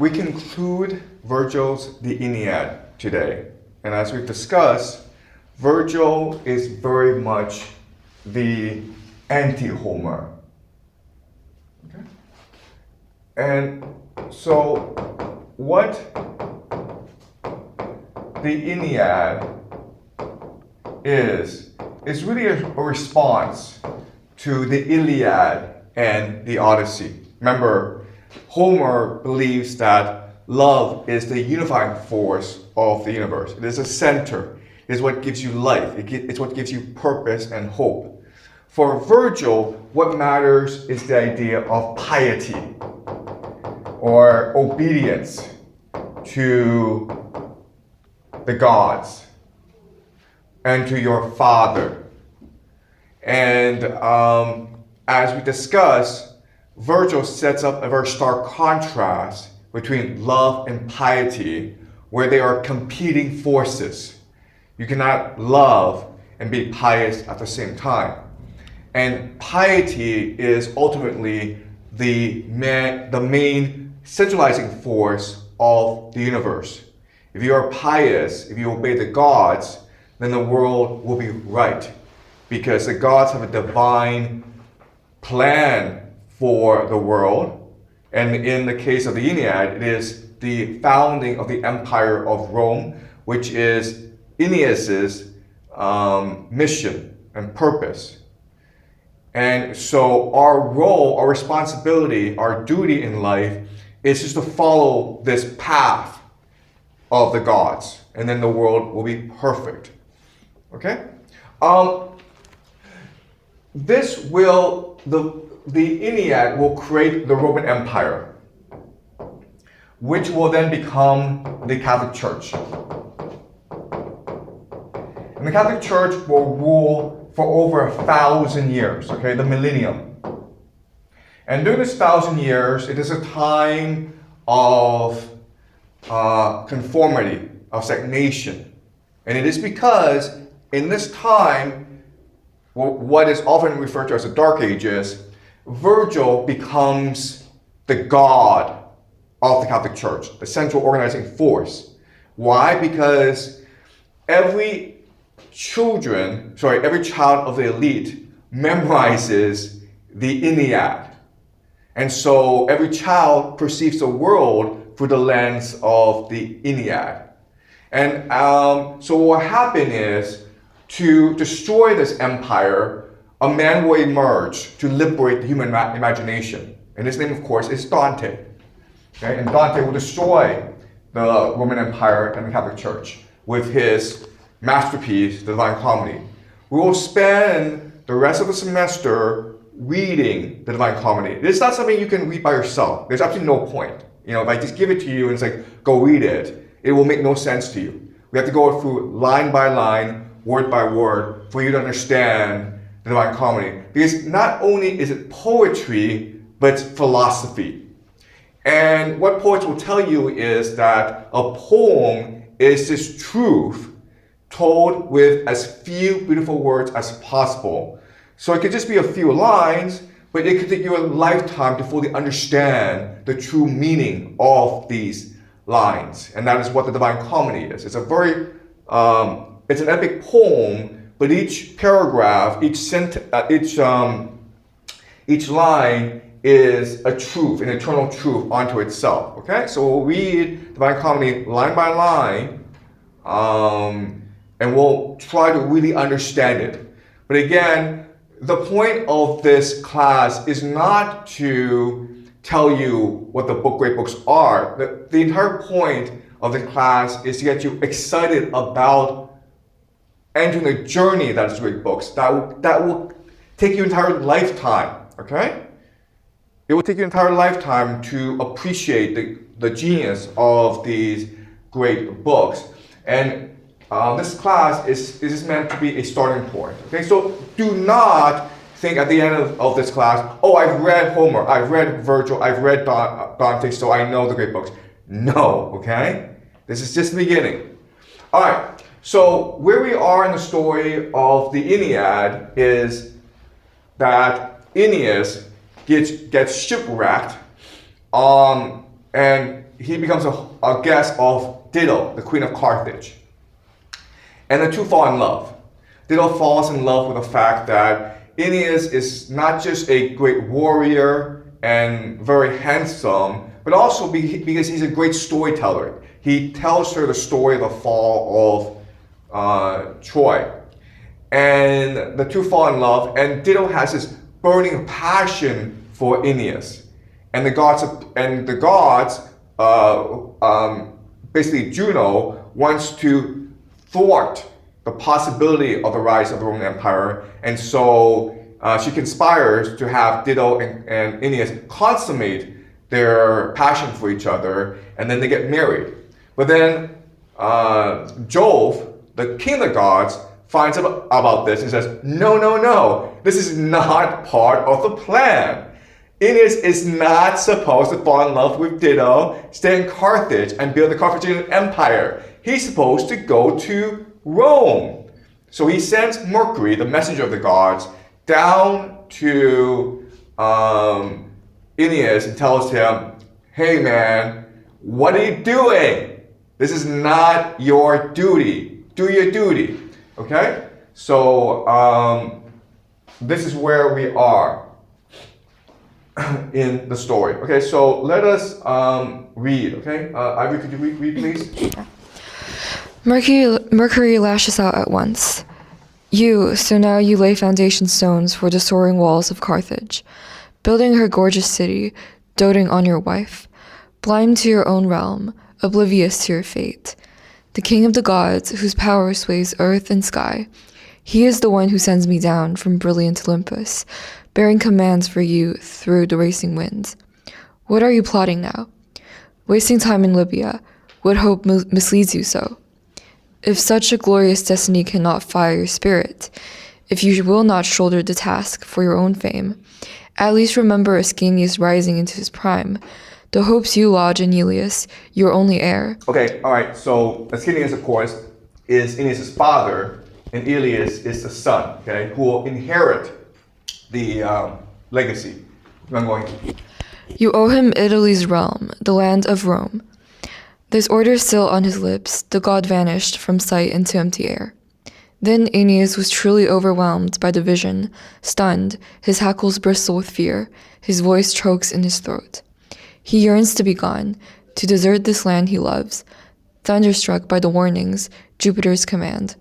we conclude Vergil's The Aeneid today. And as we've discussed, Vergil is very much the anti-Homer. Okay? And so what the Aeneid is really a response to the Iliad and the Odyssey. Remember, Homer believes that love is the unifying force of the universe. It is a center. It is what gives you life. It's what gives you purpose and hope. For Vergil, what matters is the idea of piety or obedience to the gods and to your father. And as we discussed, Vergil sets up a very stark contrast between love and piety, where they are competing forces. You cannot love and be pious at the same time. And piety is ultimately the main centralizing force of the universe. If you are pious, if you obey the gods, then the world will be right, because the gods have a divine plan for the world. And in the case of the Aeneid, it is the founding of the Empire of Rome, which is Aeneas's mission and purpose. And so our role, our responsibility, our duty in life is just to follow this path of the gods, and then the world will be perfect. Okay? The Aeneid will create the Roman Empire, which will then become the Catholic Church. And the Catholic Church will rule for over 1,000 years, okay, the millennium. And during this 1,000 years, it is a time of conformity, of stagnation. And it is because in this time, what is often referred to as the Dark Ages, Vergil becomes the god of the Catholic Church, the central organizing force. Why? Because every child of the elite memorizes the Aeneid. And so every child perceives the world through the lens of the Aeneid. And so what will happen is, to destroy this empire, a man will emerge to liberate the human imagination. And his name, of course, is Dante. Okay? And Dante will destroy the Roman Empire and the Catholic Church with his masterpiece, the Divine Comedy. We will spend the rest of the semester reading the Divine Comedy. It's not something you can read by yourself. There's absolutely no point. If I just give it to you and say, go read it, it will make no sense to you. We have to go through line by line, word by word, for you to understand the Divine Comedy. Because not only is it poetry, but it's philosophy. And what poets will tell you is that a poem is this truth told with as few beautiful words as possible. So it could just be a few lines, but it could take you a lifetime to fully understand the true meaning of these lines. And that is what the Divine Comedy is. It's a very it's an epic poem, but each paragraph, each line is a truth, an eternal truth unto itself. Okay, so we'll read Divine Comedy line by line, and we'll try to really understand it. But again, the point of this class is not to tell you what the great books are. The entire point of the class is to get you excited about entering the journey that is great books. That will take you an entire lifetime, okay? It will take you an entire lifetime to appreciate the genius of these great books. And this class is meant to be a starting point, okay? So do not think at the end of this class, oh, I've read Homer, I've read Vergil, I've read Dante, so I know the great books. No, okay? This is just the beginning. All right. So where we are in the story of the Aeneid is that Aeneas gets shipwrecked, and he becomes a guest of Dido, the queen of Carthage. And the two fall in love. Dido falls in love with the fact that Aeneas is not just a great warrior and very handsome, but also because he's a great storyteller. He tells her the story of the fall of Troy. And the two fall in love, and Dido has this burning passion for Aeneas. And the gods, basically Juno, wants to thwart the possibility of the rise of the Roman Empire, and so she conspires to have Dido and Aeneas consummate their passion for each other, and then they get married. But then Jove, the king of the gods, finds out about this and says, no, this is not part of the plan. Aeneas is not supposed to fall in love with Dido, stay in Carthage, and build the Carthaginian Empire. He's supposed to go to Rome. So he sends Mercury, the messenger of the gods, down to Aeneas and tells him, hey man, what are you doing? This is not your duty. Do your duty. Okay? So this is where we are in the story. Okay, so let us read. Okay, Ivy, could you read please? Mercury lashes out at once. So now you lay foundation stones for the soaring walls of Carthage, building her gorgeous city, doting on your wife, blind to your own realm, oblivious to your fate. The king of the gods, whose power sways earth and sky, he is the one who sends me down from brilliant Olympus, bearing commands for you through the racing winds. What are you plotting now? Wasting time in Libya, what hope misleads you so? If such a glorious destiny cannot fire your spirit, if you will not shoulder the task for your own fame, at least remember Ascanius rising into his prime, the hopes you lodge in Aeneas, your only heir. Okay, all right, so Ascanius, of course, is Aeneas' father, and Aeneas is the son, okay, who will inherit the legacy. I'm going. You owe him Italy's realm, the land of Rome. This order still on his lips, the god vanished from sight into empty air. Then Aeneas was truly overwhelmed by the vision, stunned, his hackles bristle with fear, his voice chokes in his throat. He yearns to be gone, to desert this land he loves, thunderstruck by the warnings, Jupiter's command.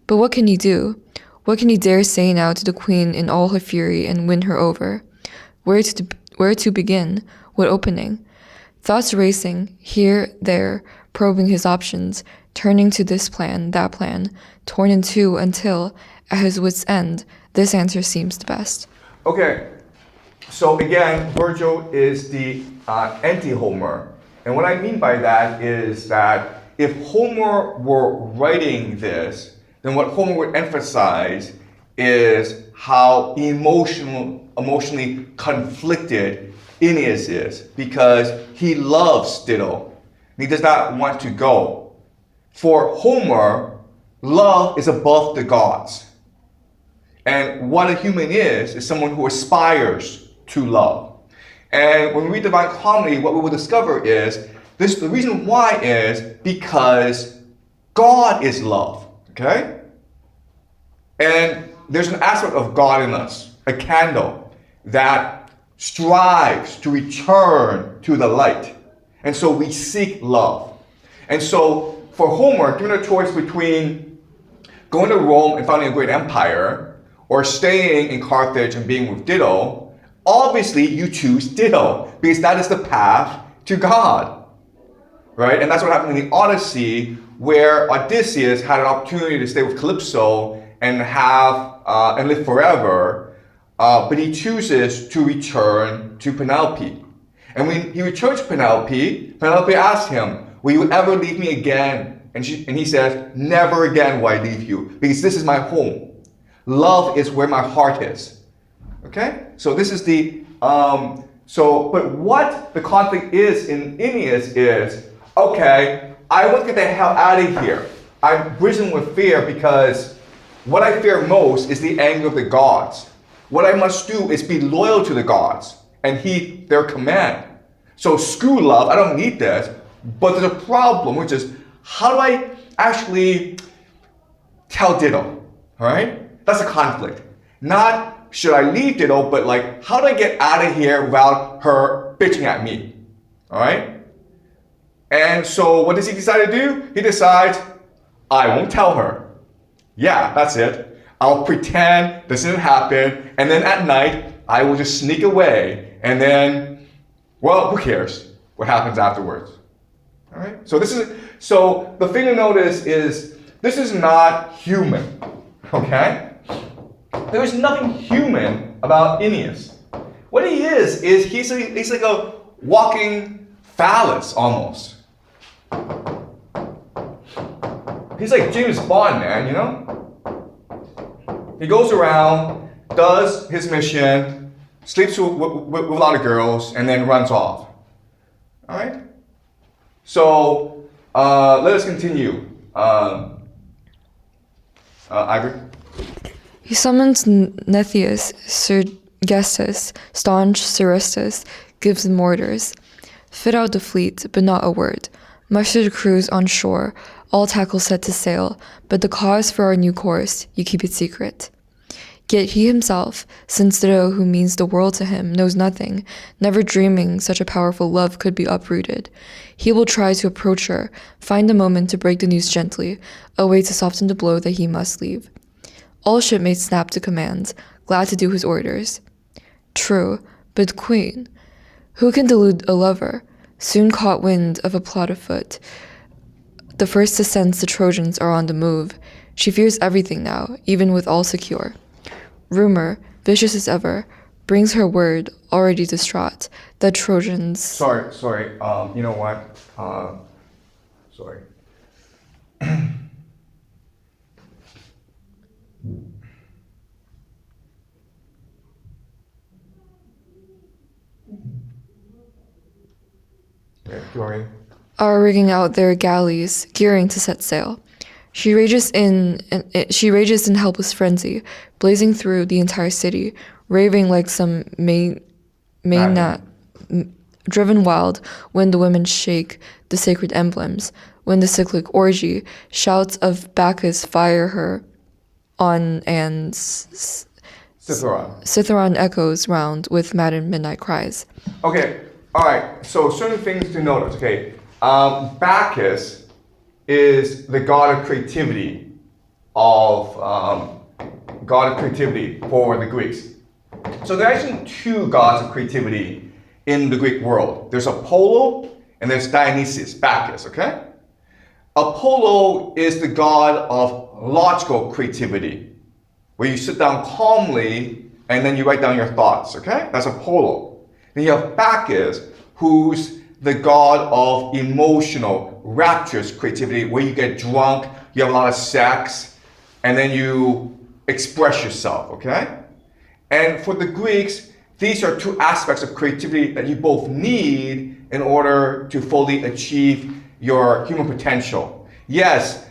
But what can he do? What can he dare say now to the queen in all her fury and win her over? Where to begin? What opening? Thoughts racing, here, there, probing his options, turning to this plan, that plan, torn in two until, at his wit's end, this answer seems the best. Okay, so again, Vergil is the anti-Homer. And what I mean by that is that if Homer were writing this, then what Homer would emphasize is how emotionally conflicted Aeneas is, because he loves Dido. He does not want to go. For Homer, love is above the gods. And what a human is someone who aspires to love. And when we read Divine Comedy, what we will discover is the reason why is because God is love. Okay? And there's an aspect of God in us, a candle that strives to return to the light. And so we seek love. And so for Homer, given a choice between going to Rome and founding a great empire, or staying in Carthage and being with Dido, obviously you choose Dido, because that is the path to God. Right? And that's what happened in the Odyssey, where Odysseus had an opportunity to stay with Calypso and live forever. But he chooses to return to Penelope. And when he returns to Penelope, Penelope asks him, will you ever leave me again? And he says, never again will I leave you, because this is my home. Love is where my heart is. Okay? So this is but what the conflict is in Aeneas is, okay, I want to get the hell out of here. I'm risen with fear because what I fear most is the anger of the gods. What I must do is be loyal to the gods and heed their command. So screw love, I don't need this. But there's a problem, which is how do I actually tell Ditto? All right? That's a conflict. Not should I leave Ditto, but like how do I get out of here without her bitching at me? All right? And so what does he decide to do? He decides, I won't tell her. Yeah, that's it. I'll pretend this didn't happen, and then at night, I will just sneak away, and then, well, who cares what happens afterwards? All right? So the thing to notice is, this is not human, okay? There is nothing human about Aeneas. What he is he's like a walking phallus, almost. He's like James Bond, man, you know? He goes around, does his mission, sleeps with a lot of girls, and then runs off. All right? So, let us continue. Ivory? He summons Nethius, Sergestus, staunch Serestus, gives them orders. Fit out the fleet, but not a word. Muster the crews on shore, all tackle set to sail, but the cause for our new course, you keep it secret. Yet he himself, since Ditto, who means the world to him, knows nothing, never dreaming such a powerful love could be uprooted. He will try to approach her, find a moment to break the news gently, a way to soften the blow that he must leave. All shipmates snap to command, glad to do his orders. True, but Queen, who can delude a lover, soon caught wind of a plot afoot. The first to sense the Trojans are on the move. She fears everything now, even with all secure. Rumor, vicious as ever, brings her word, already distraught, that Trojans... Sorry, you know what? Sorry. Okay, Glory. Are rigging out their galleys, gearing to set sail. She rages in helpless frenzy, blazing through the entire city, raving like some maniac, driven wild when the women shake the sacred emblems, when the cyclic orgy, shouts of Bacchus fire her on, and Citharon echoes round with maddened midnight cries. Okay, all right, so certain things to notice, okay. Bacchus is the god of creativity for the Greeks. So there are actually two gods of creativity in the Greek world. There's Apollo and there's Dionysus, Bacchus, okay? Apollo is the god of logical creativity, where you sit down calmly and then you write down your thoughts, okay? That's Apollo. Then you have Bacchus, who's the god of emotional, rapturous creativity, where you get drunk, you have a lot of sex, and then you express yourself, okay? And for the Greeks, these are two aspects of creativity that you both need in order to fully achieve your human potential. Yes,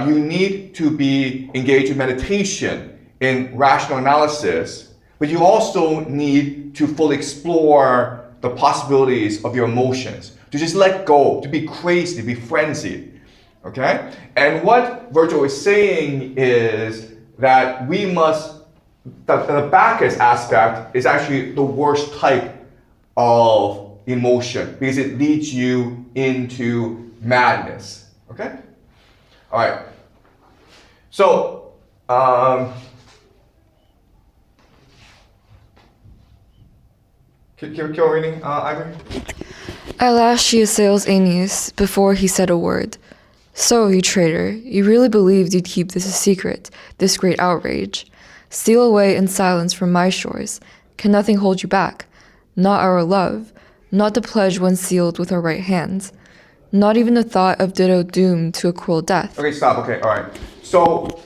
you need to be engaged in meditation, in rational analysis, but you also need to fully explore the possibilities of your emotions, to just let go, to be crazy, to be frenzied, okay? And what Vergil is saying is that the Bacchus aspect is actually the worst type of emotion because it leads you into madness, okay? All right, so, Keep reading, Ivory. At last she assails Aeneas before he said a word. So, you traitor, you really believed you'd keep this a secret, this great outrage. Steal away in silence from my shores. Can nothing hold you back? Not our love, not the pledge once sealed with our right hands. Not even the thought of Ditto doomed to a cruel death. Okay, stop, okay, all right. So,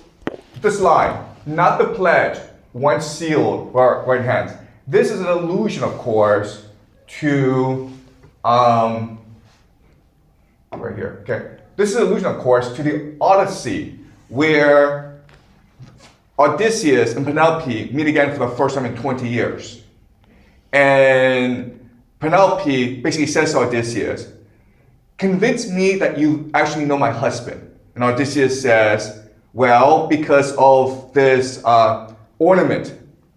this line, not the pledge once sealed with our right hands. This is an allusion, of course, to, right here, okay. This is an allusion, of course, to the Odyssey, where Odysseus and Penelope meet again for the first time in 20 years. And Penelope basically says to Odysseus, convince me that you actually know my husband. And Odysseus says, well, because of this ornament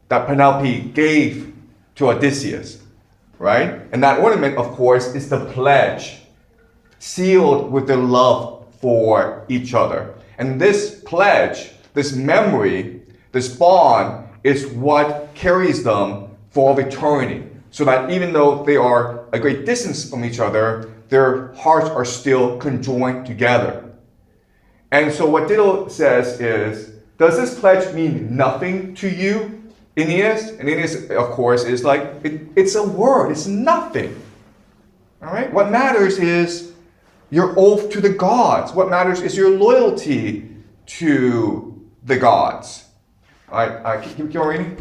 that Penelope gave to Odysseus, right? And that ornament, of course, is the pledge sealed with their love for each other. And this pledge, this memory, this bond is what carries them for all of eternity. So that even though they are a great distance from each other, their hearts are still conjoined together. And so what Dido says is, does this pledge mean nothing to you, Aeneas? And Aeneas, of course, is like, it's a word, it's nothing. All right? What matters is your oath to the gods. What matters is your loyalty to the gods. All right, keep reading.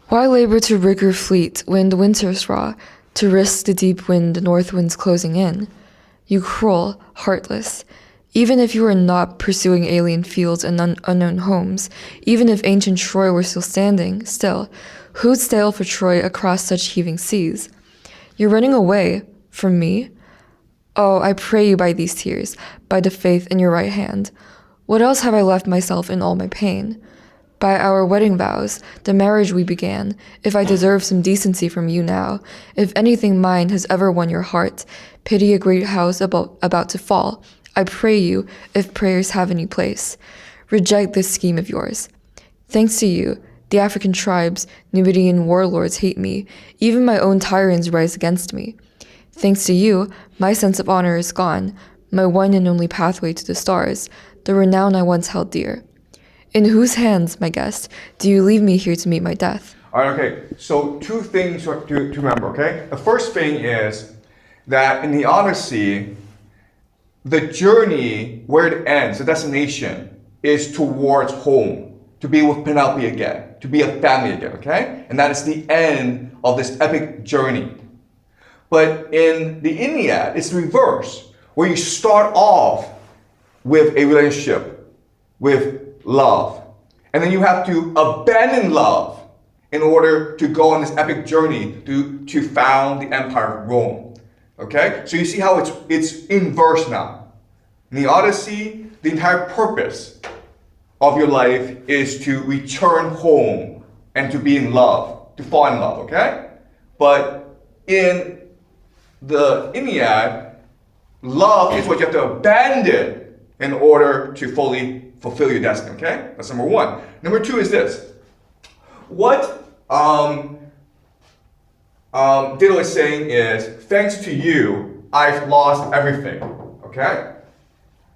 Why labor to rig your fleet when the winter's raw, to risk the deep wind the north wind's closing in? You cruel, heartless. Even if you were not pursuing alien fields and unknown homes, even if ancient Troy were still standing, still, who'd sail for Troy across such heaving seas? You're running away from me? Oh, I pray you by these tears, by the faith in your right hand. What else have I left myself in all my pain? By our wedding vows, the marriage we began, if I deserve some decency from you now, if anything mine has ever won your heart, pity a great house about to fall, I pray you, if prayers have any place, reject this scheme of yours. Thanks to you, the African tribes, Numidian warlords hate me, even my own tyrants rise against me. Thanks to you, my sense of honor is gone, my one and only pathway to the stars, the renown I once held dear. In whose hands, my guest, do you leave me here to meet my death? All right, okay, so two things to remember, okay? The first thing is that in the Odyssey, the journey where it ends, the destination, is towards home, to be with Penelope again, to be a family again, okay? And that is the end of this epic journey. But in the Aeneid, it's the reverse, where you start off with a relationship, with love. And then you have to abandon love in order to go on this epic journey to found the Empire of Rome. Okay? So you see how it's inverse now. In the Odyssey, the entire purpose of your life is to return home and to be in love, to fall in love, okay? But in the Aeneid, love is what you have to abandon in order to fully fulfill your destiny, okay? That's number one. Number two is this. What Dido is saying is, thanks to you, I've lost everything, okay?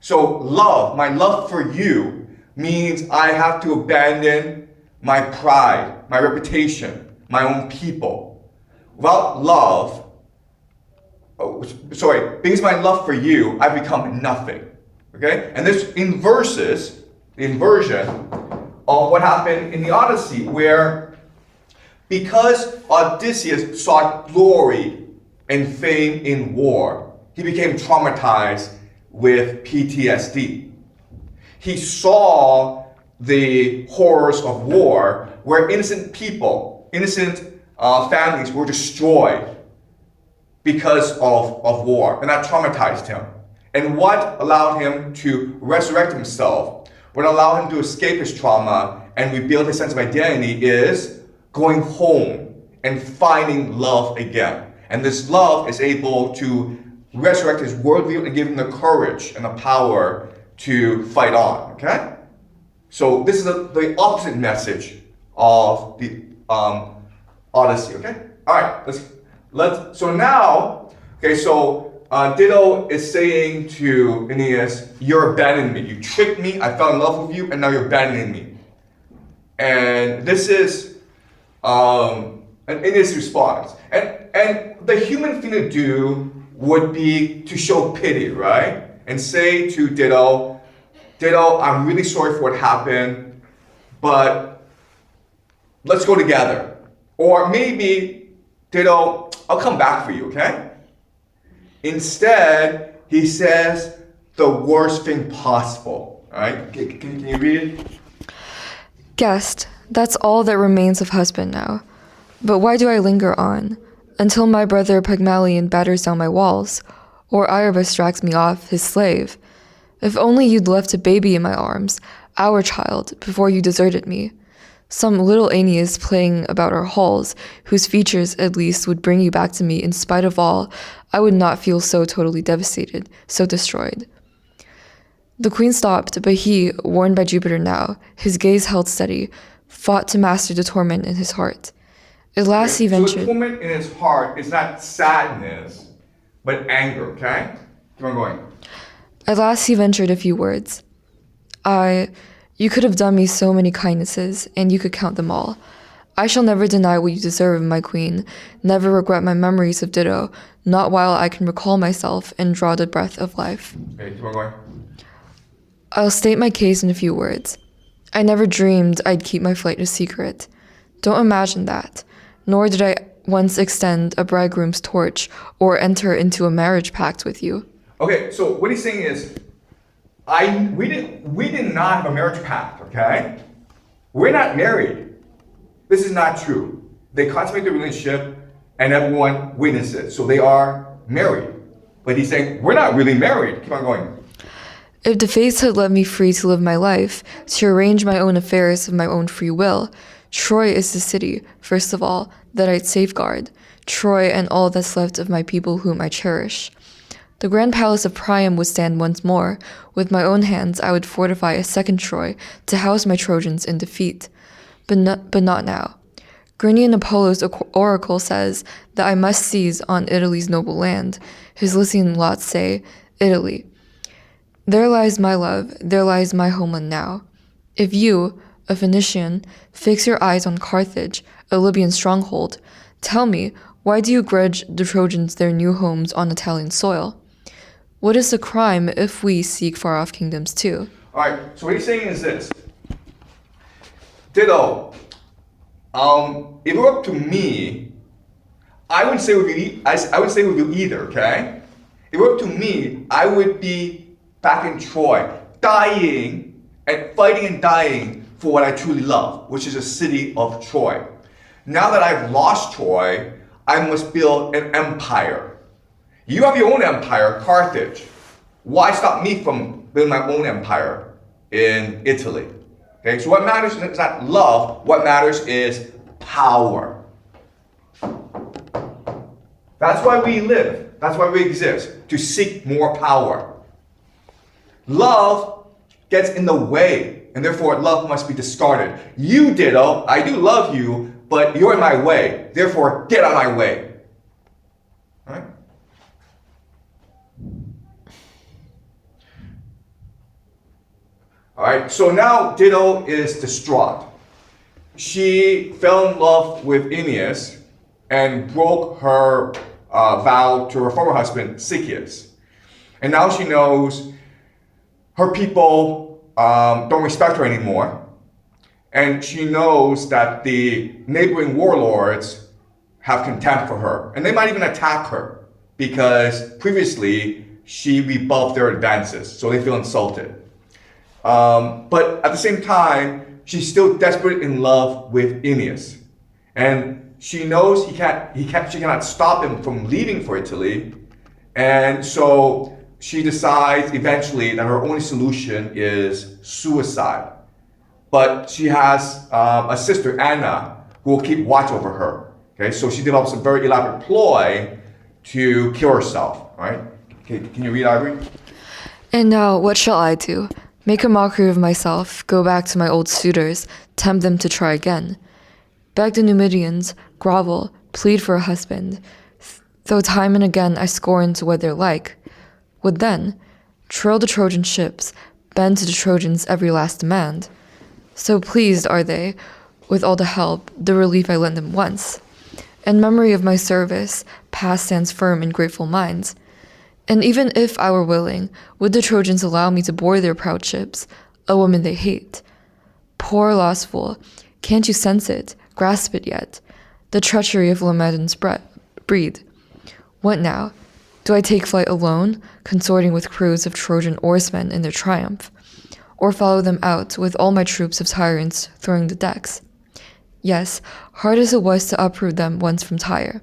So love, my love for you, means I have to abandon my pride, my reputation, my own people. Without love, because my love for you, I become nothing. Okay? And this inverses the inversion of what happened in the Odyssey, where because Odysseus sought glory and fame in war, he became traumatized with PTSD. He saw the horrors of war where innocent people, innocent families were destroyed because of war, and that traumatized him. And what allowed him to resurrect himself, what allowed him to escape his trauma and rebuild his sense of identity is going home and finding love again. And this love is able to resurrect his worldview and give him the courage and the power to fight on, okay? So this is the opposite message of the Odyssey, okay? All right, so now, okay, so Dido is saying to Aeneas, you're abandoning me. You tricked me, I fell in love with you, and now you're abandoning me. And this is Aeneas' response. And the human thing to do would be to show pity, right? And say to Dido, I'm really sorry for what happened, but let's go together. Or maybe, Dido, I'll come back for you, okay? Instead, he says the worst thing possible. All right? Can you read it? Guest, that's all that remains of husband now. But why do I linger on? Until my brother Pygmalion batters down my walls, Or Iarbas drags me off, his slave. If only you'd left a baby in my arms, our child, before you deserted me. Some little Aeneas playing about our halls, whose features at least would bring you back to me in spite of all, I would not feel so totally devastated, so destroyed. The queen stopped, but he, warned by Jupiter now, his gaze held steady, fought to master the torment in his heart. At last he ventured. So the torment in his heart is not sadness, but anger, okay? Keep on going. At last he ventured a few words. You could have done me so many kindnesses, and you could count them all. I shall never deny what you deserve, my queen, never regret my memories of ditto, not while I can recall myself and draw the breath of life. Okay, keep on going. I'll state my case in a few words. I never dreamed I'd keep my flight a secret. Don't imagine that. Nor did I once extend a bridegroom's torch or enter into a marriage pact with you. Okay, so what he's saying is, we did not have a marriage pact, okay? We're not married. This is not true. They consummate the relationship and everyone witnesses, so they are married. But he's saying, we're not really married. Keep on going. If the fates had let me free to live my life, to arrange my own affairs of my own free will, Troy is the city, first of all, that I'd safeguard, Troy and all that's left of my people whom I cherish. The grand palace of Priam would stand once more. With my own hands I would fortify a second Troy to house my Trojans in defeat. But not now. Grinian Apollo's oracle says that I must seize on Italy's noble land. His Lycian lots say, Italy. There lies my love, there lies my homeland now. If you, a Phoenician, fix your eyes on Carthage, a Libyan stronghold, tell me, why do you grudge the Trojans their new homes on Italian soil? What is the crime if we seek far-off kingdoms too? All right, so what he's saying is this. Ditto, if it were up to me, I would say it would be either, okay? If it were up to me, I would be back in Troy, dying and fighting and dying for what I truly love, which is the city of Troy. Now that I've lost Troy, I must build an empire. You have your own empire, Carthage. Why stop me from building my own empire in Italy? Okay, so what matters is not love, what matters is power. That's why we live, that's why we exist, to seek more power. Love gets in the way, and therefore love must be discarded. You, ditto, I do love you, but you're in my way. Therefore, get out of my way. All right? All right, so now Ditto is distraught. She fell in love with Aeneas and broke her vow to her former husband, Sychaeus. And now she knows her people don't respect her anymore. And she knows that the neighboring warlords have contempt for her. And they might even attack her because previously she rebuffed their advances. So they feel insulted. But at the same time, she's still desperate in love with Aeneas. And she knows she cannot stop him from leaving for Italy. And so she decides eventually that her only solution is suicide. But she has a sister, Anna, who will keep watch over her. Okay, so she develops a very elaborate ploy to kill herself. All right? Okay, can you read, Ivory? And now, what shall I do? Make a mockery of myself, go back to my old suitors, tempt them to try again. Beg the Numidians, grovel, plead for a husband. Though time and again I scorn to wed their like. What then? Trail the Trojan ships, bend to the Trojans' every last demand. So pleased are they, with all the help, the relief I lent them once. And memory of my service, past stands firm in grateful minds. And even if I were willing, would the Trojans allow me to board their proud ships, a woman they hate? Poor lost fool, can't you sense it, grasp it yet? The treachery of Laomedon's breed. What now? Do I take flight alone, consorting with crews of Trojan oarsmen in their triumph? Or follow them out with all my troops of tyrants throwing the decks? Yes, hard as it was to uproot them once from Tyre.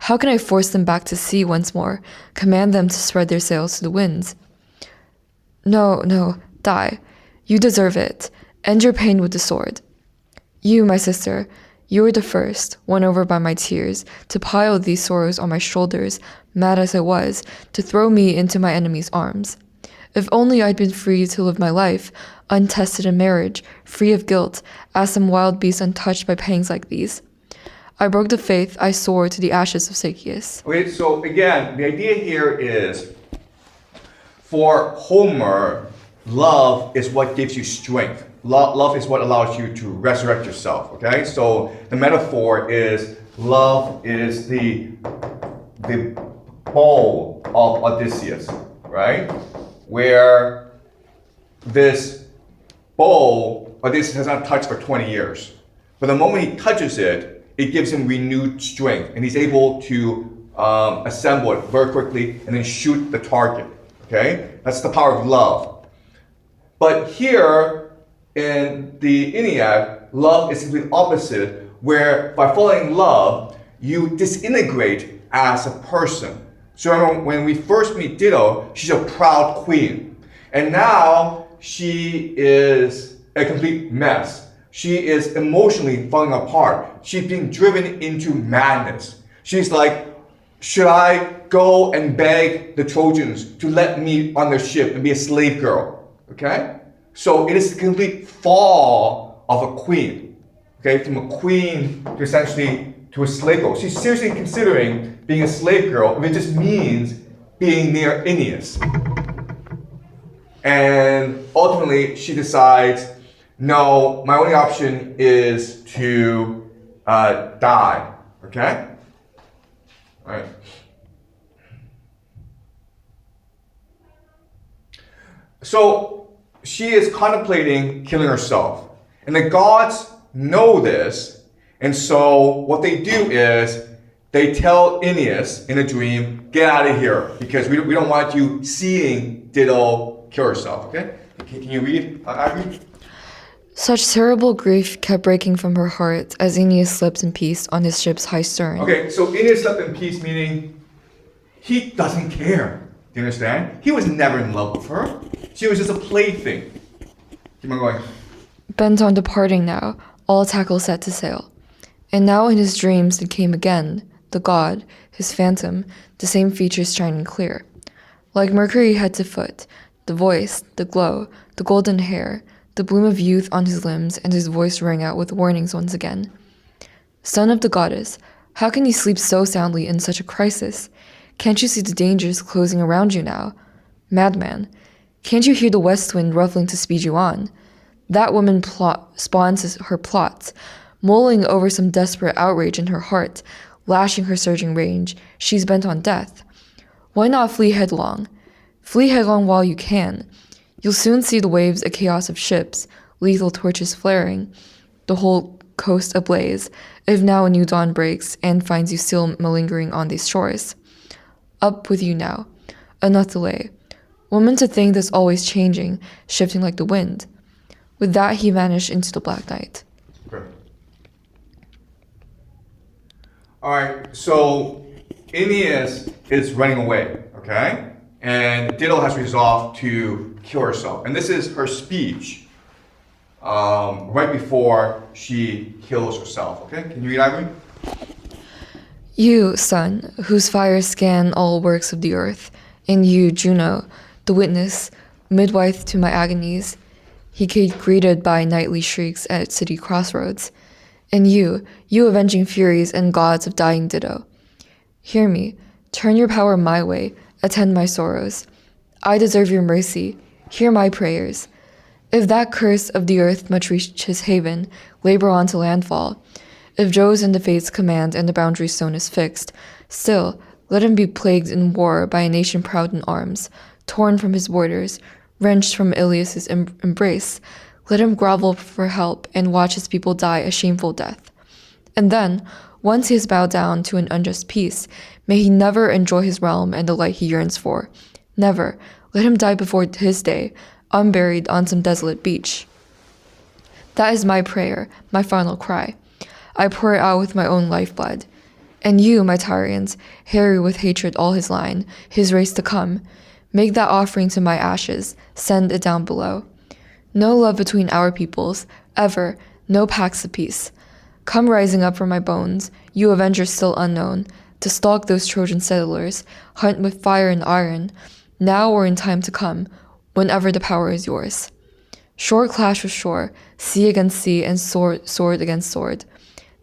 How can I force them back to sea once more, command them to spread their sails to the winds? No, no, die. You deserve it. End your pain with the sword. You, my sister, you were the first, won over by my tears, to pile these sorrows on my shoulders, mad as I was, to throw me into my enemy's arms. If only I'd been free to live my life, untested in marriage, free of guilt, as some wild beast untouched by pangs like these. I broke the faith I swore to the ashes of Zacchaeus. Okay, so again, the idea here is, for Homer, love is what gives you strength. Love is what allows you to resurrect yourself, okay? So the metaphor is love is the bow of Odysseus, right? Where this bow, Odysseus has not touched for 20 years. But the moment he touches it, it gives him renewed strength, and he's able to assemble it very quickly and then shoot the target, okay? That's the power of love. But here, in the Aeneid, love is simply opposite, where by following love, you disintegrate as a person. So remember, when we first meet Dido, she's a proud queen. And now she is a complete mess. She is emotionally falling apart. She's being driven into madness. She's like, should I go and beg the Trojans to let me on their ship and be a slave girl? Okay? So it is the complete fall of a queen, okay, from a queen to essentially to a slave girl. She's seriously considering being a slave girl if it just means being near Aeneas. And ultimately, she decides, no, my only option is to die, okay? All right. So, she is contemplating killing herself. And the gods know this, and so what they do is they tell Aeneas in a dream, get out of here, because we don't want you seeing Dido kill herself, okay? Can you read, Ivory? Such terrible grief kept breaking from her heart as Aeneas slept in peace on his ship's high stern. Okay, so Aeneas slept in peace, meaning he doesn't care. Do you understand? He was never in love with her. She was just a plaything. Keep on going. Bent on departing now, all tackle set to sail. And now in his dreams it came again, the god, his phantom, the same features shining clear. Like Mercury head to foot, the voice, the glow, the golden hair, the bloom of youth on his limbs, and his voice rang out with warnings once again. Son of the goddess, how can you sleep so soundly in such a crisis? Can't you see the dangers closing around you now? Madman, can't you hear the west wind ruffling to speed you on? That woman spawns her plots, mulling over some desperate outrage in her heart, lashing her surging rage. She's bent on death. Why not flee headlong? Flee headlong while you can. You'll soon see the waves a chaos of ships, lethal torches flaring, the whole coast ablaze, if now a new dawn breaks and finds you still malingering on these shores. Up with you now. Enough delay. Woman to think that's always changing, shifting like the wind. With that, he vanished into the black night. Okay. All right, so Aeneas is running away, okay? And Dido has resolved to kill herself. And this is her speech right before she kills herself, okay? Can you read, Ivory? You, sun, whose fires scan all works of the earth, and you, Juno, the witness, midwife to my agonies, he greeted by nightly shrieks at city crossroads. And you avenging furies and gods of dying Dido. Hear me, turn your power my way, attend my sorrows. I deserve your mercy, hear my prayers. If that curse of the earth much reach his haven, labor on to landfall. If Jove's and the fates command and the boundary stone is fixed, still, let him be plagued in war by a nation proud in arms, torn from his borders, wrenched from Ilias' embrace. Let him grovel for help and watch his people die a shameful death. And then, once he has bowed down to an unjust peace, may he never enjoy his realm and the light he yearns for. Never. Let him die before his day, unburied on some desolate beach. That is my prayer, my final cry. I pour it out with my own lifeblood. And you, my Tyrians, harry with hatred all his line, his race to come. Make that offering to my ashes, send it down below. No love between our peoples, ever, no pacts of peace. Come rising up from my bones, you avengers still unknown, to stalk those Trojan settlers, hunt with fire and iron, now or in time to come, whenever the power is yours. Shore clash with shore, sea against sea, and sword against sword.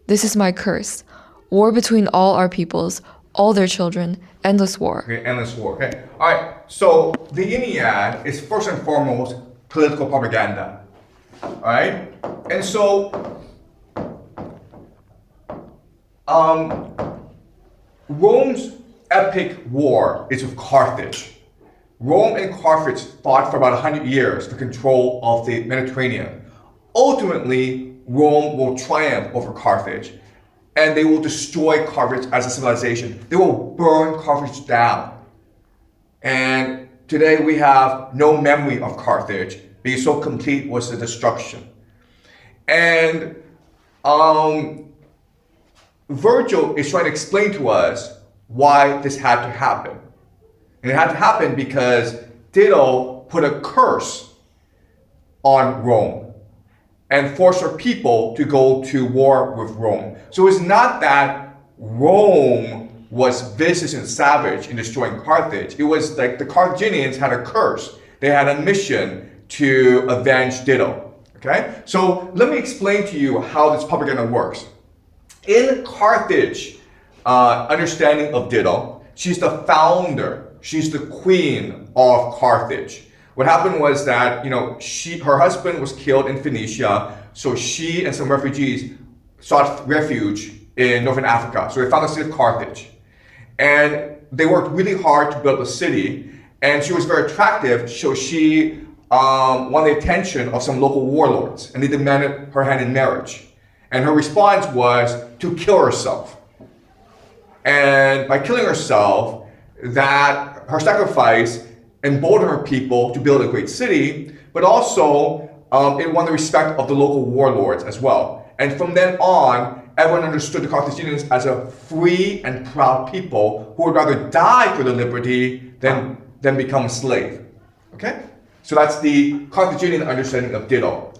This is my curse. War between all our peoples, all their children, endless war. Okay, endless war. Okay. All right. So the Aeneid is first and foremost political propaganda. All right. And so, Rome's epic war is with Carthage. Rome and Carthage fought for about 100 years for control of the Mediterranean. Ultimately, Rome will triumph over Carthage, and they will destroy Carthage as a civilization. They will burn Carthage down. And today we have no memory of Carthage because so complete was the destruction. And Vergil is trying to explain to us why this had to happen. And it had to happen because Dido put a curse on Rome and forced her people to go to war with Rome. So it's not that Rome was vicious and savage in destroying Carthage. It was like the Carthaginians had a curse. They had a mission to avenge Dido. Okay? So let me explain to you how this propaganda works. In Carthage understanding of Dido, she's the founder. She's the queen of Carthage. What happened was that, her husband was killed in Phoenicia, so she and some refugees sought refuge in northern Africa. So they found the city of Carthage. And they worked really hard to build the city, and she was very attractive, so she won the attention of some local warlords, and they demanded her hand in marriage. And her response was to kill herself. And by killing herself, that her sacrifice emboldened her people to build a great city, but also it won the respect of the local warlords as well. And from then on, everyone understood the Carthaginians as a free and proud people who would rather die for their liberty than become a slave. Okay? So that's the Carthaginian understanding of Dido.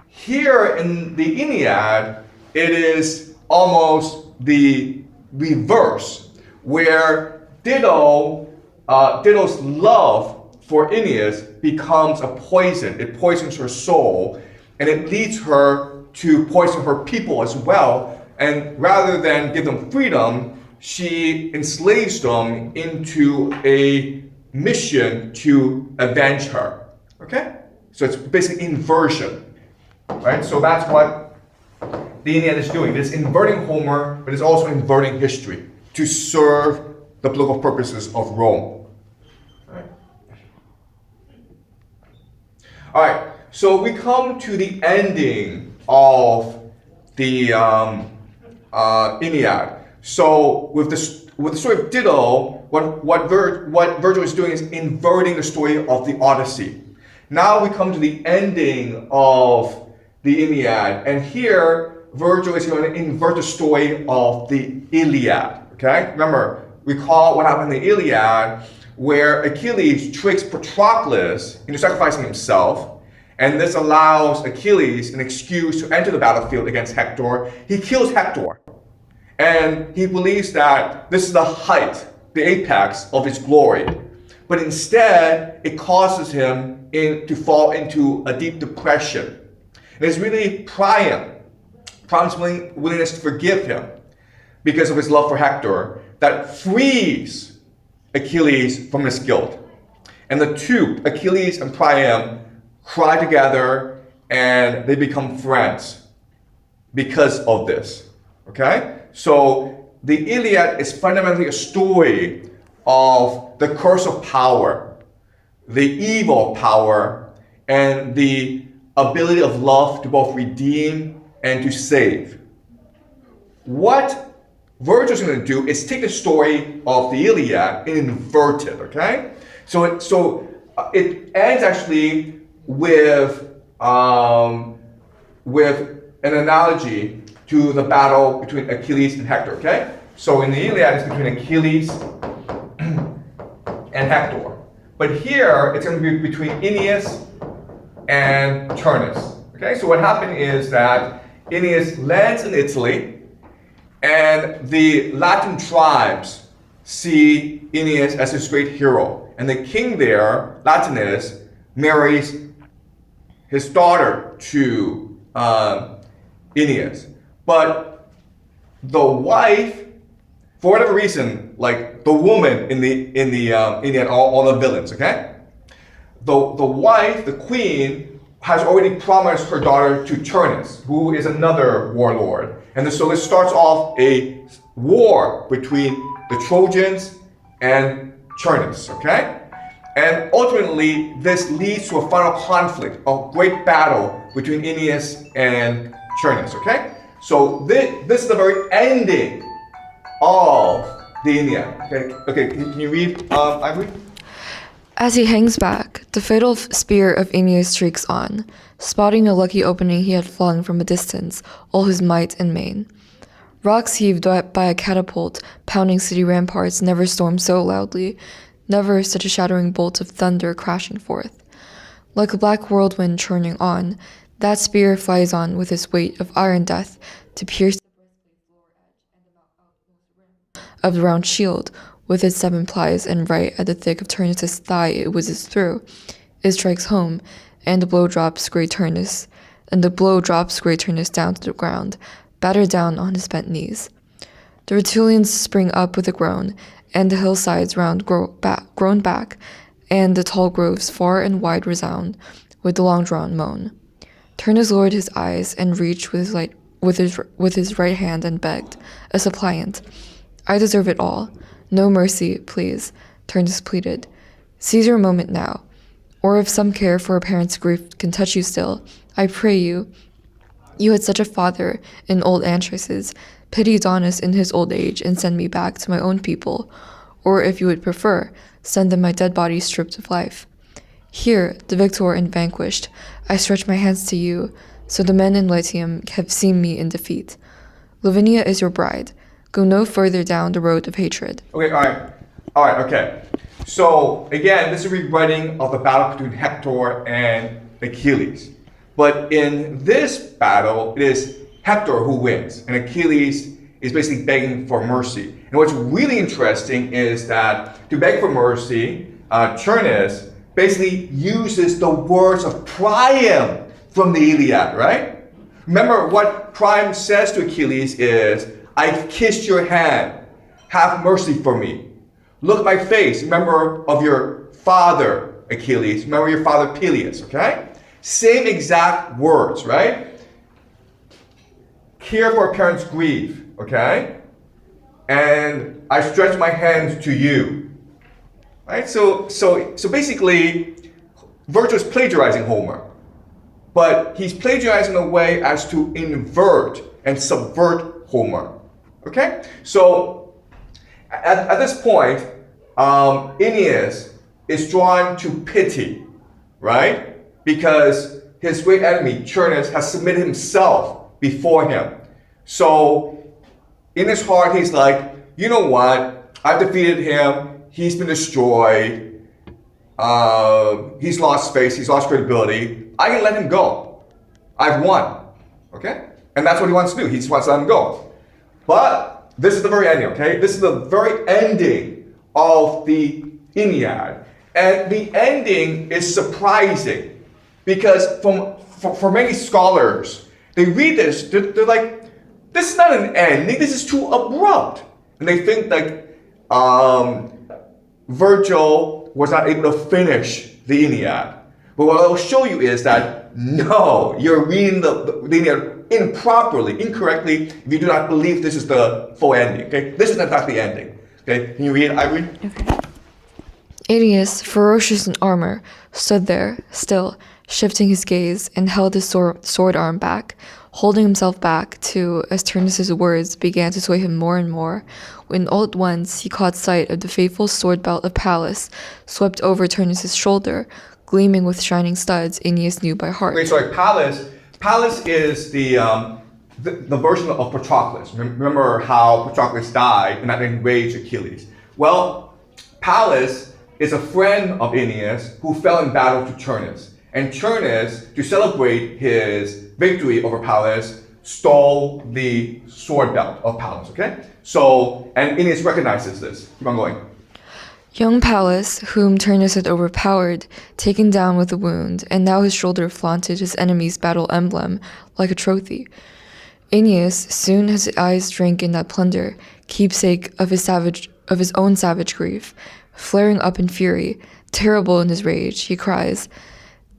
Here in the Aeneid, it is almost the reverse, where Dido's love for Aeneas becomes a poison. It poisons her soul, and it leads her to poison her people as well. And rather than give them freedom, she enslaves them into a mission to avenge her. Okay? So it's basically inversion. Right? So that's what the Aeneid is doing. It's inverting Homer, but it's also inverting history to serve the political purposes of Rome. All right, so we come to the ending of the Aeneid. So with the story of Dido, what Vergil is doing is inverting the story of the Odyssey. Now we come to the ending of the Aeneid, and here Vergil is going to invert the story of the Iliad. Okay, remember, recall what happened in the Iliad, where Achilles tricks Patroclus into sacrificing himself, and this allows Achilles an excuse to enter the battlefield against Hector. He kills Hector, and he believes that this is the height, the apex of his glory. But instead, it causes him to fall into a deep depression. And it's really Priam's willingness to forgive him because of his love for Hector that frees Achilles from his guilt. And the two, Achilles and Priam, cry together and they become friends because of this. Okay? So the Iliad is fundamentally a story of the curse of power, the evil of power, and the ability of love to both redeem and to save. What Vergil's going to do is take the story of the Iliad and invert it, okay? So it ends actually with an analogy to the battle between Achilles and Hector, okay? So in the Iliad, it's between Achilles and Hector. But here, it's going to be between Aeneas and Turnus. Okay, so what happened is that Aeneas lands in Italy, and the Latin tribes see Aeneas as this great hero. And the king there, Latinus, marries his daughter to Aeneas. But the wife, for whatever reason, like the woman in the Iliad, all the villains, okay? The wife, the queen, has already promised her daughter to Turnus, who is another warlord. And so this starts off a war between the Trojans and Turnus, okay? And ultimately, this leads to a final conflict, a great battle between Aeneas and Turnus, okay? So this is the very ending of the Aeneid. Okay, can you read, Ivory? As he hangs back, the fatal spear of Aeneas streaks on, spotting a lucky opening he had flung from a distance, all his might and main. Rocks heaved by a catapult, pounding city ramparts, never stormed so loudly, never such a shattering bolt of thunder crashing forth. Like a black whirlwind churning on, that spear flies on with its weight of iron death to pierce the of the round shield with its 7 plies, and right at the thick of Turnus' thigh it whizzes through. It strikes home, and the blow drops great Turnus down to the ground, battered down on his bent knees. The Rutulians spring up with a groan, and the hillsides round groan back, and the tall groves far and wide resound with the long-drawn moan. Turnus lowered his eyes and reached with his right hand and begged, a suppliant, "I deserve it all. No mercy, please," Turnus pleaded. "Seize your moment now. Or if some care for a parent's grief can touch you still, I pray you. You had such a father in old Anchises. Pity Adonis in his old age and send me back to my own people. Or if you would prefer, send them my dead body stripped of life. Here, the victor and vanquished, I stretch my hands to you, so the men in Latium have seen me in defeat. Lavinia is your bride. Go no further down the road of hatred." Okay, all right, okay. So again, this is a rewriting of the battle between Hector and Achilles. But in this battle, it is Hector who wins, and Achilles is basically begging for mercy. And what's really interesting is that to beg for mercy, Turnus basically uses the words of Priam from the Iliad, right? Remember what Priam says to Achilles is, "I've kissed your hand. Have mercy for me. Look at my face. Remember of your father, Achilles. Remember your father, Peleus," okay? Same exact words, right? Care for a parent's grief, okay? And I stretch my hands to you. Right? So basically, Vergil's plagiarizing Homer. But he's plagiarizing in a way as to invert and subvert Homer. Okay? So at this point, Aeneas is drawn to pity, right? Because his great enemy, Turnus, has submitted himself before him. So in his heart, he's like, you know what? I've defeated him. He's been destroyed. He's lost face. He's lost credibility. I can let him go. I've won. Okay? And that's what he wants to do. He just wants to let him go. But this is the very ending, okay? This is the very ending of the Aeneid. And the ending is surprising because for many scholars, they read this, they're like, this is not an ending, this is too abrupt. And they think like Vergil was not able to finish the Aeneid. But what I'll show you is that no, you're reading the Aeneid improperly, incorrectly, if you do not believe this is the full ending. Okay, this is in fact the ending. Okay, can you read it, Ivory? Okay. Aeneas, ferocious in armor, stood there, still, shifting his gaze, and held his sword arm back, holding himself back too, as Turnus' words began to sway him more and more, when all at once he caught sight of the faithful sword belt of Pallas swept over Turnus' shoulder, gleaming with shining studs Aeneas knew by heart. Okay, so like Pallas is the the version of Patroclus. Remember how Patroclus died and that enraged Achilles? Well, Pallas is a friend of Aeneas who fell in battle to Turnus. And Turnus, to celebrate his victory over Pallas, stole the sword belt of Pallas, okay? So, and Aeneas recognizes this. Keep on going. Young Pallas, whom Turnus had overpowered, taken down with a wound, and now his shoulder flaunted his enemy's battle emblem like a trophy. Aeneas, soon as his eyes drank in that plunder, keepsake of his own savage grief, flaring up in fury, terrible in his rage, he cries,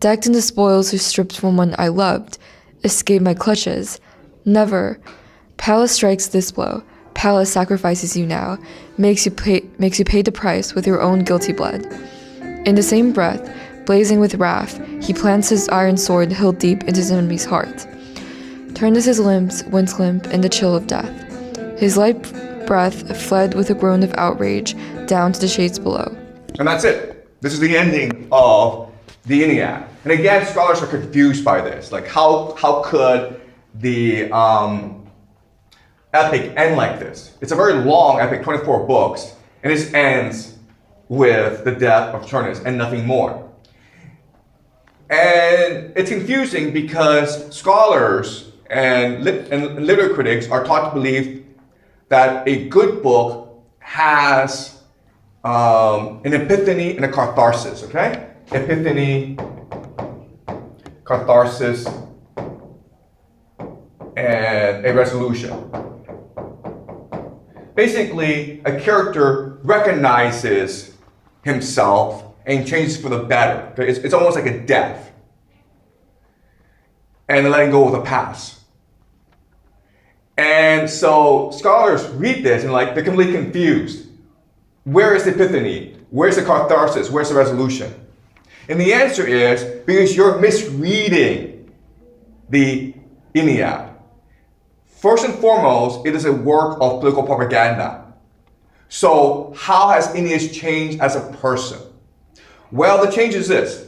"Decked in the spoils who stripped from one I loved, escape my clutches. Never. Pallas strikes this blow. Pallas sacrifices you now, makes you pay the price with your own guilty blood." In the same breath, blazing with wrath, he plants his iron sword hilt deep into his enemy's heart. Turnus' limbs went limp in the chill of death. His light breath fled with a groan of outrage down to the shades below. And that's it. This is the ending of the Aeneid. And again, scholars are confused by this. Like, how could the epic end like this? It's a very long epic, 24 books, and it ends with the death of Turnus and nothing more. And it's confusing because scholars and literary critics are taught to believe that a good book has an epiphany and a catharsis, okay? Epiphany, catharsis, and a resolution. Basically, a character recognizes himself and changes for the better. Okay? It's almost like a death. And letting go of the past. And so scholars read this and they're completely confused. Where is the epiphany? Where's the catharsis? Where's the resolution? And the answer is because you're misreading the Aeneid. First and foremost, it is a work of political propaganda. So how has Aeneas changed as a person? Well, the change is this.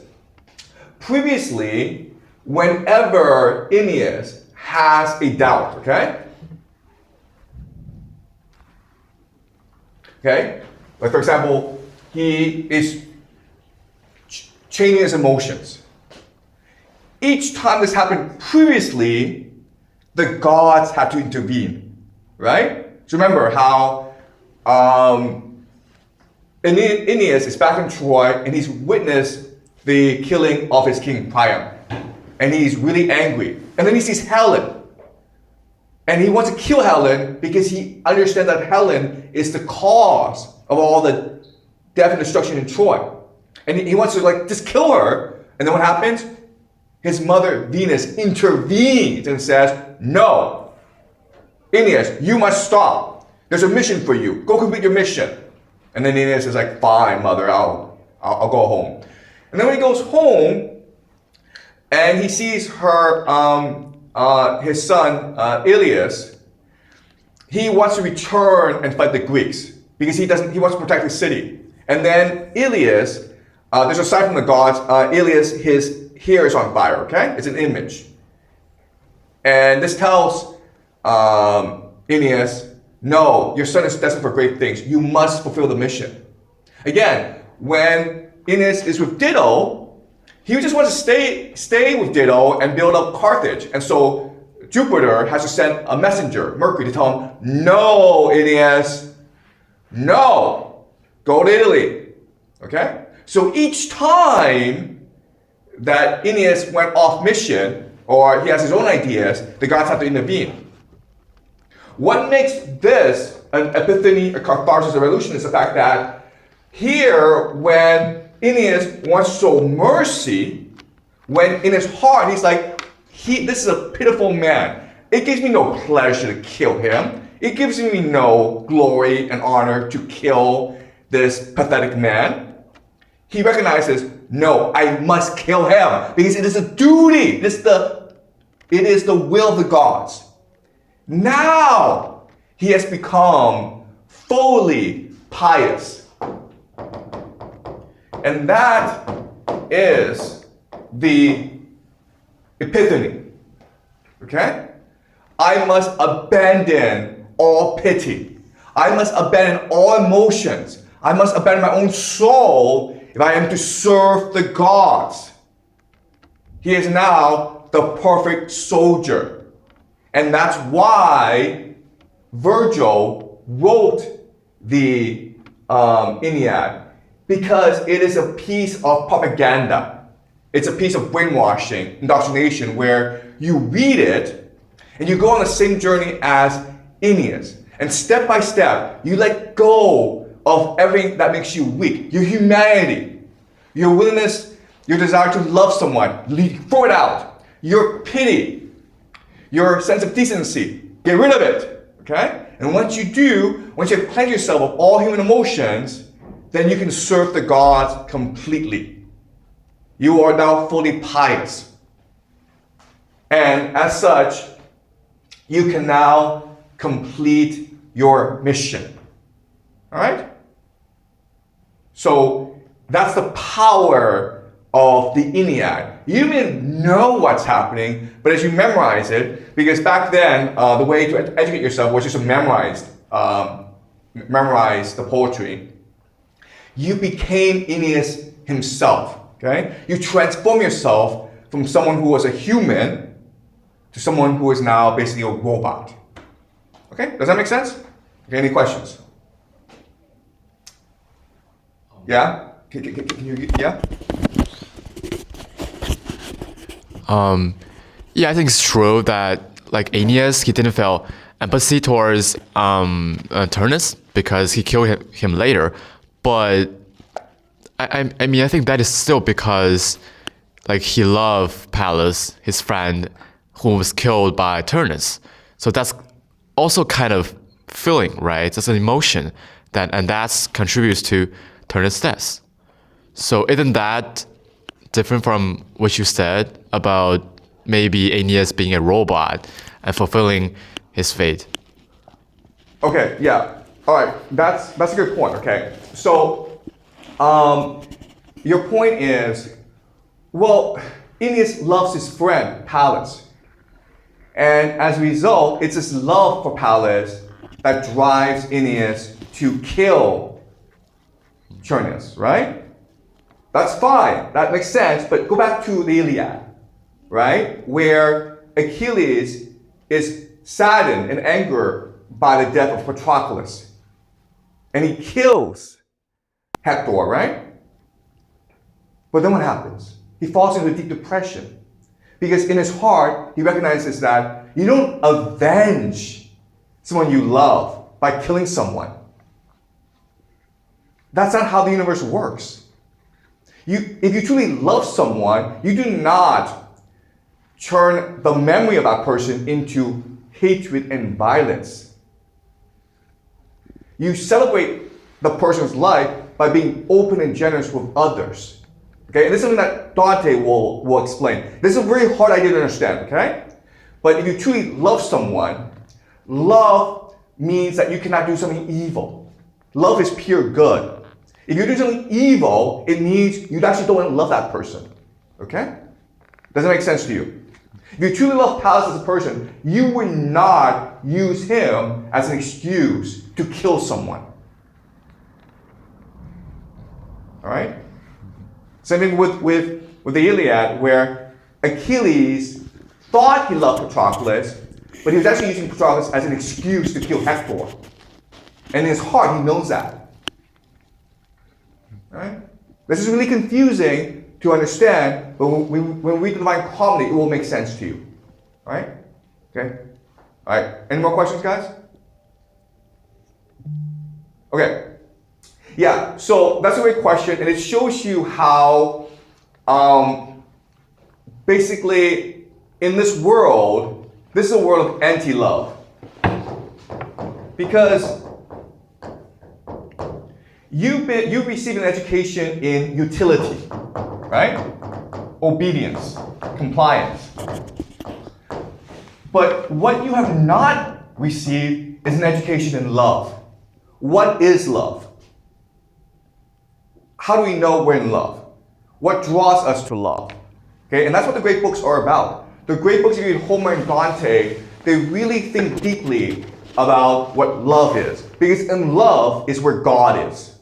Previously, whenever Aeneas has a doubt, okay? Like for example, he is chaining his emotions. Each time this happened previously, the gods had to intervene, right? So remember how Aeneas is back in Troy and he's witnessed the killing of his king Priam. And he's really angry. And then he sees Helen. And he wants to kill Helen because he understands that Helen is the cause of all the death and destruction in Troy. And he wants to just kill her. And then what happens? His mother Venus intervenes and says, "No, Aeneas, you must stop. There's a mission for you. Go complete your mission." And then Aeneas is like, "Fine, mother, I'll go home." And then when he goes home and he sees her, his son Ilias, he wants to return and fight the Greeks because he wants to protect his city. And then Ilias, there's a sign from the gods. Ilias, his hair is on fire. Okay, it's an image, and this tells Aeneas, "No, your son is destined for great things. You must fulfill the mission." Again, when Aeneas is with Dido, he just wants to stay with Dido and build up Carthage. And so Jupiter has to send a messenger, Mercury, to tell him, "No, Aeneas, no, go to Italy." Okay? So each time that Aeneas went off mission, or he has his own ideas, the gods have to intervene. What makes this an epiphany, a catharsis, a revolution is the fact that here, when Aeneas wants to show mercy, when in his heart he's like, this is a pitiful man. It gives me no pleasure to kill him. It gives me no glory and honor to kill this pathetic man. He recognizes, no, I must kill him because it is a duty. It is the will of the gods. Now he has become fully pious. And that is the epiphany. Okay? I must abandon all pity. I must abandon all emotions. I must abandon my own soul if I am to serve the gods. He is now the perfect soldier. And that's why Vergil wrote the Aeneid, because it is a piece of propaganda. It's a piece of brainwashing, indoctrination, where you read it and you go on the same journey as Aeneid. And step by step, you let go of everything that makes you weak. Your humanity, your willingness, your desire to love someone, throw it out. Your pity, your sense of decency, get rid of it, okay? And once you do, once you have cleansed yourself of all human emotions, then you can serve the gods completely. You are now fully pious. And as such, you can now complete your mission. All right? So that's the power of the Aeneid. You may know what's happening, but as you memorize it, because back then, the way to educate yourself was just to memorize the poetry. You became Aeneas himself, okay? You transform yourself from someone who was a human to someone who is now basically a robot. Okay, does that make sense? Okay, any questions? Yeah? Can you, yeah? Yeah, I think it's true that like Aeneas, he didn't feel empathy towards Turnus because he killed him later. But I mean, I think that is still because like he loved Pallas, his friend, who was killed by Turnus. So that's also kind of feeling, right? That's an emotion and that contributes to Turnus' death. So isn't that different from what you said about maybe Aeneas being a robot and fulfilling his fate? Okay, yeah. All right, that's a good point, okay? So, your point is, well, Aeneas loves his friend, Pallas. And as a result, it's his love for Pallas that drives Aeneas to kill Turnus, right? That's fine, that makes sense, but go back to the Iliad, right? Where Achilles is saddened and angered by the death of Patroclus. And he kills Hector, right? But then what happens? He falls into a deep depression. Because in his heart, he recognizes that you don't avenge someone you love by killing someone. That's not how the universe works. If you truly love someone, you do not turn the memory of that person into hatred and violence. You celebrate the person's life by being open and generous with others. Okay, and this is something that Dante will explain. This is a very hard idea to understand, okay? But if you truly love someone, love means that you cannot do something evil. Love is pure good. If you do something evil, it means you actually don't want to love that person. Okay? Does that make sense to you? If you truly love Pallas as a person, you would not use him as an excuse to kill someone. All right? Same thing with the Iliad, where Achilles thought he loved Patroclus, but he was actually using Patroclus as an excuse to kill Hector. And in his heart, he knows that. Right? This is really confusing to understand, but when we read the Divine Comedy, it will make sense to you. All right? Okay? All right. Any more questions, guys? Okay. Yeah, so that's a great question, and it shows you how basically in this world, this is a world of anti-love. Because you receive an education in utility, right? Obedience, compliance. But what you have not received is an education in love. What is love? How do we know we're in love? What draws us to love? Okay, and that's what the great books are about. The great books, if you read Homer and Dante, they really think deeply about what love is. Because in love is where God is.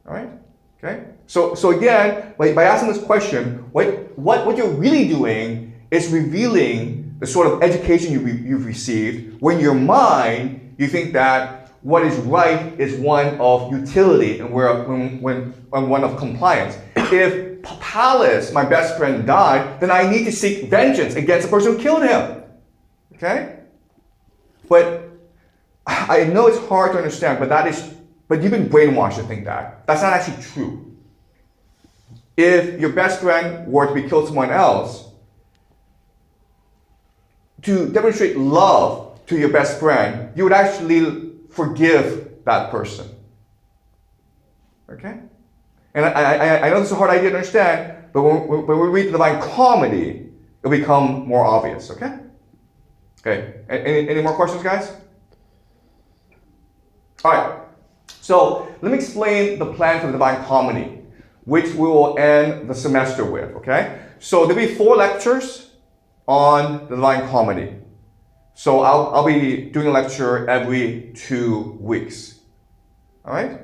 All right? Okay? So again, by asking this question, what you're really doing is revealing the sort of education you've received, when in your mind you think that what is right is one of utility and one of compliance. If Pallas, my best friend, died, then I need to seek vengeance against the person who killed him. Okay? But I know it's hard to understand, but you've been brainwashed to think that. That's not actually true. If your best friend were to be killed someone else, to demonstrate love to your best friend, you would actually forgive that person. Okay? And I know this is a hard idea to understand, but when we read the Divine Comedy, it'll become more obvious, okay? Okay, any more questions, guys? All right, so let me explain the plan for the Divine Comedy, which we will end the semester with, okay? So there'll be 4 lectures on the Divine Comedy. So I'll be doing a lecture every 2 weeks, all right?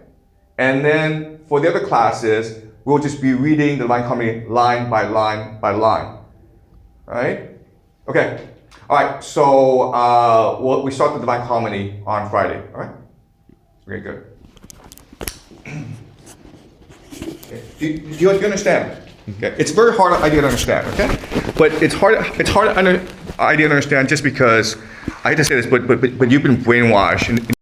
And then for the other classes, we'll just be reading the Divine Comedy line by line by line, all right? Okay, all right, so we start the Divine Comedy on Friday, all right? Okay, good. Okay. Do you understand? Okay. It's a very hard idea to understand, okay? But it's hard idea to understand just because, I hate to say this, but you've been brainwashed.